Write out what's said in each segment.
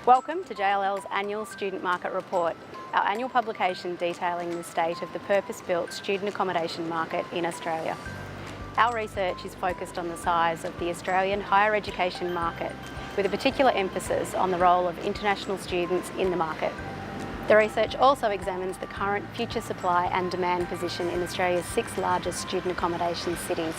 Welcome to JLL's annual Student Market Report, our annual publication detailing the state of the purpose-built student accommodation market in Australia. Our research is focused on the size of the Australian higher education market, with a particular emphasis on the role of international students in the market. The research also examines the current future supply and demand position in Australia's 6 largest student accommodation cities.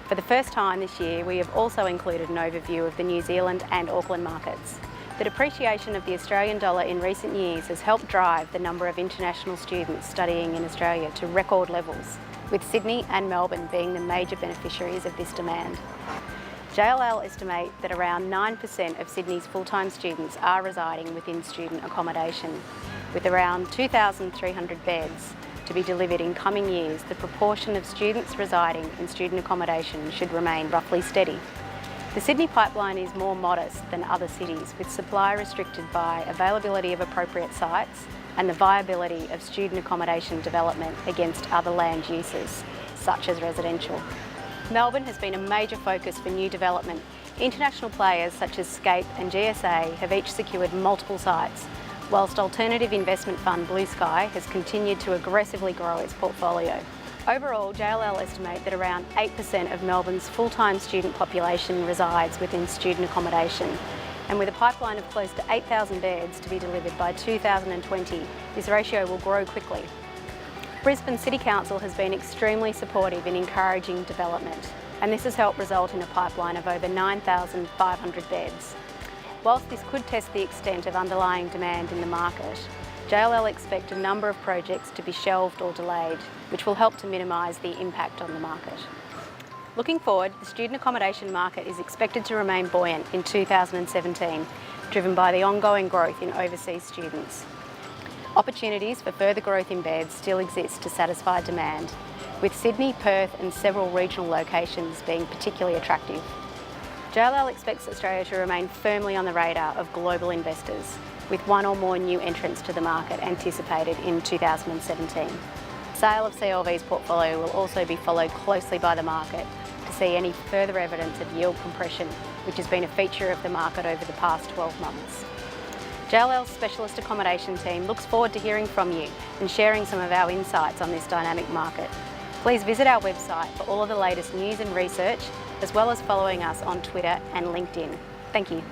For the first time this year, we have also included an overview of the New Zealand and Auckland markets. The depreciation of the Australian dollar in recent years has helped drive the number of international students studying in Australia to record levels, with Sydney and Melbourne being the major beneficiaries of this demand. JLL estimate that around 9% of Sydney's full-time students are residing within student accommodation. With around 2,300 beds to be delivered in coming years, the proportion of students residing in student accommodation should remain roughly steady. The Sydney pipeline is more modest than other cities, with supply restricted by availability of appropriate sites and the viability of student accommodation development against other land uses, such as residential. Melbourne has been a major focus for new development. International players such as Scape and GSA have each secured multiple sites, whilst alternative investment fund Blue Sky has continued to aggressively grow its portfolio. Overall, JLL estimate that around 8% of Melbourne's full-time student population resides within student accommodation, and with a pipeline of close to 8,000 beds to be delivered by 2020, this ratio will grow quickly. Brisbane City Council has been extremely supportive in encouraging development, and this has helped result in a pipeline of over 9,500 beds. Whilst this could test the extent of underlying demand in the market, JLL expect a number of projects to be shelved or delayed, which will help to minimise the impact on the market. Looking forward, the student accommodation market is expected to remain buoyant in 2017, driven by the ongoing growth in overseas students. Opportunities for further growth in beds still exist to satisfy demand, with Sydney, Perth and several regional locations being particularly attractive. JLL expects Australia to remain firmly on the radar of global investors, with one or more new entrants to the market anticipated in 2017. Sale of CLV's portfolio will also be followed closely by the market to see any further evidence of yield compression, which has been a feature of the market over the past 12 months. JLL's specialist accommodation team looks forward to hearing from you and sharing some of our insights on this dynamic market. Please visit our website for all of the latest news and research, as well as following us on Twitter and LinkedIn. Thank you.